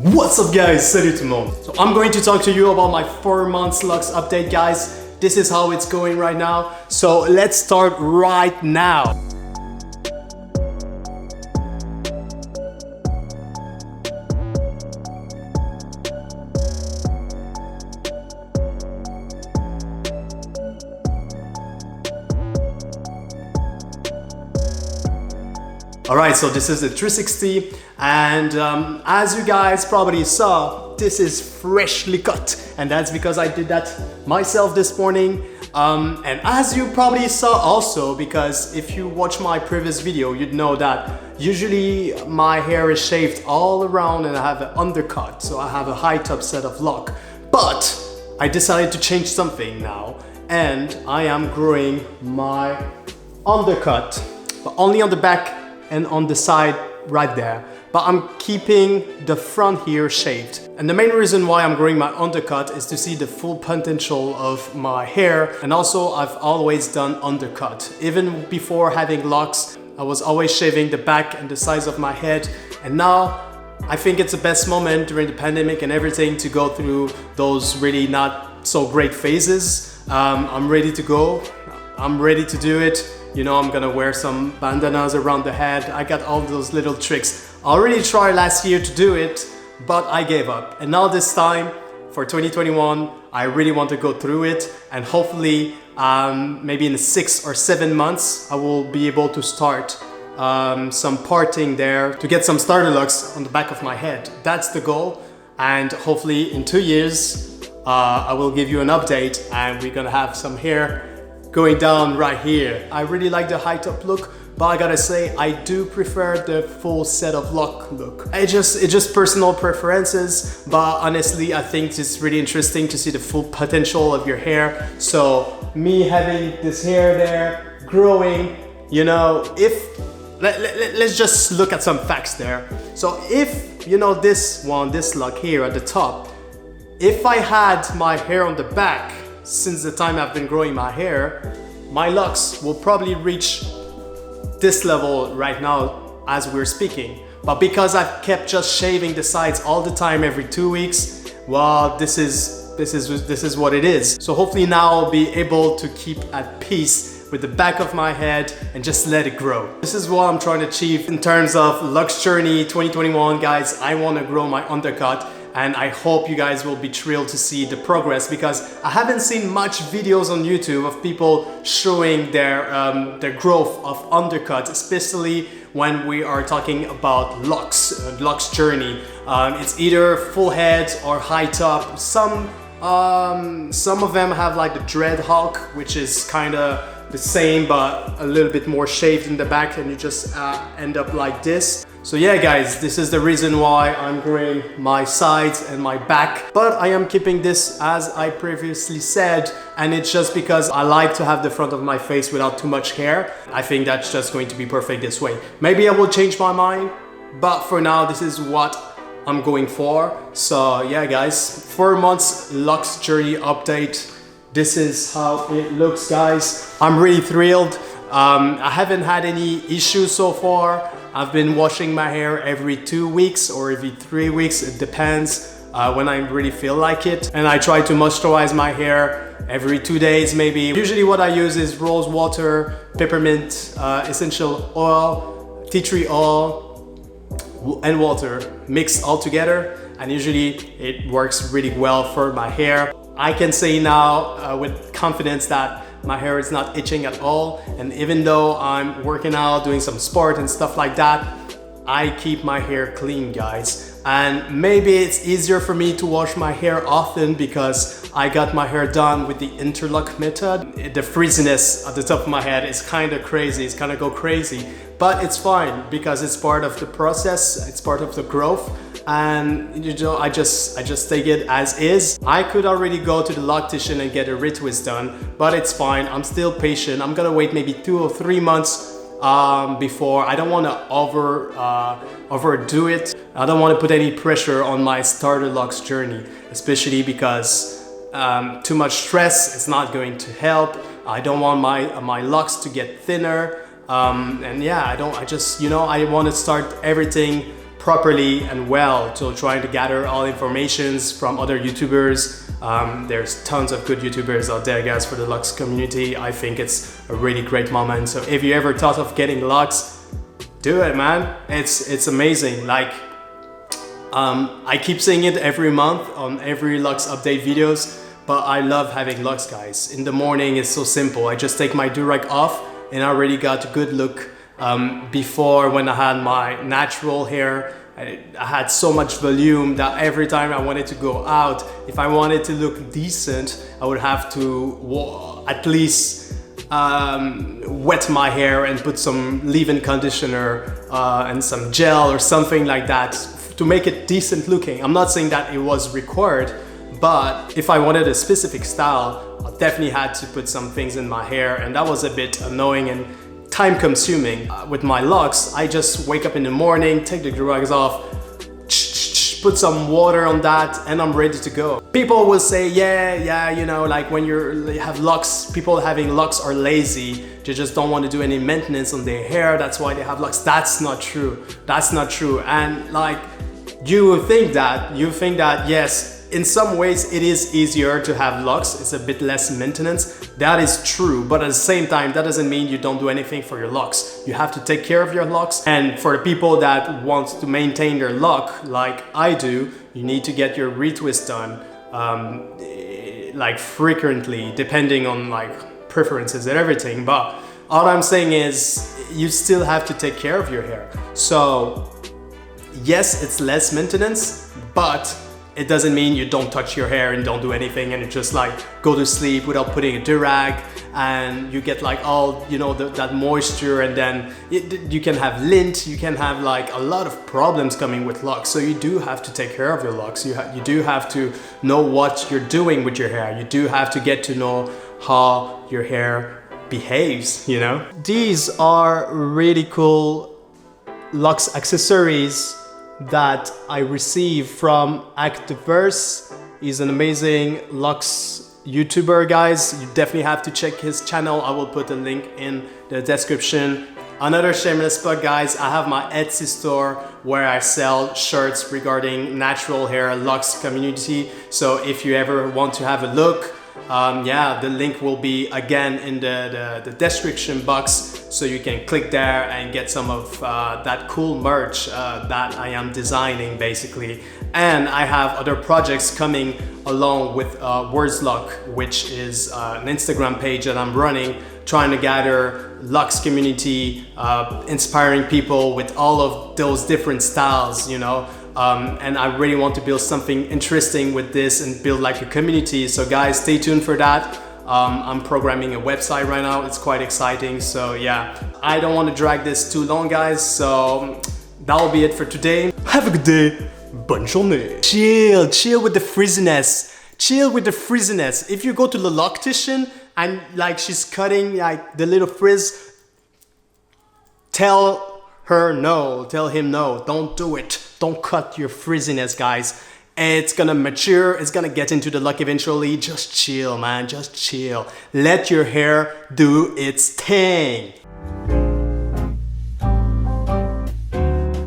What's up guys, salut tout le monde. So I'm going to talk to you about my 4 months LOCS update guys. This is how it's going right now. So let's start right now. Alright, so this is the 360 and as you guys probably saw, this is freshly cut and that's because I did that myself this morning. And as you probably saw also, because if you watch my previous video, you'd know that usually my hair is shaved all around and I have an undercut, so I have a high top set of lock. But I decided to change something now and I am growing my undercut, but only on the back and on the side right there, but I'm keeping the front here shaved. And the main reason why I'm growing my undercut is to see the full potential of my hair, and also I've always done undercut. Even before having locks, I was always shaving the back and the sides of my head, and now I think it's the best moment during the pandemic and everything to go through those really not so great phases. I'm ready to go, I'm ready to do it. You know, I'm gonna wear some bandanas around the head. I got all those little tricks. I already tried last year to do it, but I gave up. And now this time, for 2021, I really want to go through it. And hopefully, maybe in 6 or 7 months, I will be able to start some parting there to get some starter locks on the back of my head. That's the goal. And hopefully in 2 years, I will give you an update and we're gonna have some hair going down right here. I really like the high top look, but I gotta say I do prefer the full set of lock look. It's just personal preferences, but honestly I think it's really interesting to see the full potential of your hair. So me having this hair there growing, you know, let's just look at some facts there. So if you know this lock here at the top, if I had my hair on the back since the time I've been growing my hair, my locks will probably reach this level right now as we're speaking. But because I've kept just shaving the sides all the time every 2 weeks, well, this is what it is. So hopefully now I'll be able to keep at peace with the back of my head and just let it grow. This is what I'm trying to achieve in terms of LOCS journey 2021, guys. I want to grow my undercut. And I hope you guys will be thrilled to see the progress, because I haven't seen much videos on YouTube of people showing their growth of undercut, especially when we are talking about LOCS journey. It's either full head or high top. Some of them have like the dreadhawk, which is kind of the same but a little bit more shaved in the back, and you just end up like this. So yeah guys, this is the reason why I'm growing my sides and my back, but I am keeping this as I previously said, and it's just because I like to have the front of my face without too much hair. I think that's just going to be perfect this way. Maybe I will change my mind, but for now this is what I'm going for. So yeah guys, 4 months LOCS journey update. This is how it looks guys. I'm really thrilled. I haven't had any issues so far. I've been washing my hair every 2 weeks or every 3 weeks, it depends when I really feel like it. And I try to moisturize my hair every 2 days maybe. Usually what I use is rose water, peppermint, essential oil, tea tree oil, and water mixed all together, and usually it works really well for my hair. I can say now with confidence that my hair is not itching at all, and even though I'm working out, doing some sport and stuff like that, I keep my hair clean guys. And maybe it's easier for me to wash my hair often because I got my hair done with the interlock method. The frizziness at the top of my head is kind of crazy, it's gonna go crazy, but it's fine because it's part of the process, it's part of the growth. And you know, I just take it as is. I could already go to the loctician and get a retwist done, but it's fine. I'm still patient. I'm gonna wait maybe 2 or 3 months before. I don't want to overdo it. I don't want to put any pressure on my starter LOCS journey, especially because too much stress is not going to help. I don't want my locks to get thinner. And yeah, I want to start everything properly and well, to trying to gather all informations from other YouTubers. There's tons of good YouTubers out there, guys, for the LOCS community. I think it's a really great moment. So if you ever thought of getting LOCS, do it, man. It's amazing. Like, I keep saying it every month on every LOCS update videos, but I love having LOCS, guys. In the morning, it's so simple. I just take my do-rag off and I already got a good look. Before, when I had my natural hair, I had so much volume that every time I wanted to go out, if I wanted to look decent, I would have to at least wet my hair and put some leave-in conditioner and some gel or something like that to make it decent looking. I'm not saying that it was required, but if I wanted a specific style, I definitely had to put some things in my hair, and that was a bit annoying and time consuming. With my LOCS, I just wake up in the morning, take the do-rags off, put some water on that, and I'm ready to go. People will say, yeah, you know, like when you have LOCS, people having LOCS are lazy. They just don't want to do any maintenance on their hair. That's why they have LOCS. That's not true. That's not true. And like, you think that, yes, in some ways it is easier to have LOCS. It's a bit less maintenance. That is true, but at the same time, that doesn't mean you don't do anything for your LOCS. You have to take care of your LOCS. And for the people that want to maintain their lock like I do, you need to get your retwist done like frequently, depending on like preferences and everything. But all I'm saying is you still have to take care of your hair. So yes, it's less maintenance, but it doesn't mean you don't touch your hair and don't do anything and you just like go to sleep without putting a do-rag, and you get like all, you know, that moisture, and then you can have lint, you can have like a lot of problems coming with LOCS. So you do have to take care of your LOCS. You do have to know what you're doing with your hair. You do have to get to know how your hair behaves, you know? These are really cool LOCS accessories that I received from ActDaVerse. He's an amazing LOCS YouTuber, guys. You definitely have to check his channel. I will put a link in the description. Another shameless plug, guys, I have my Etsy store where I sell shirts regarding natural hair LOCS community. So if you ever want to have a look, yeah, the link will be again in the description box, so you can click there and get some of that cool merch that I am designing basically. And I have other projects coming along with Wordslock, which is an Instagram page that I'm running, trying to gather LOCS community, inspiring people with all of those different styles, you know. And I really want to build something interesting with this and build like a community. So guys, stay tuned for that. I'm programming a website right now. It's quite exciting. So yeah, I don't want to drag this too long, guys. So that will be it for today. Have a good day. Bonne journée. Chill with the frizziness. Chill with the frizziness. If you go to the loctician and like she's cutting like the little frizz, tell her no, tell him no, don't do it. Don't cut your frizziness, guys. It's gonna mature, it's gonna get into the lock eventually. Just chill, man, just chill. Let your hair do its thing.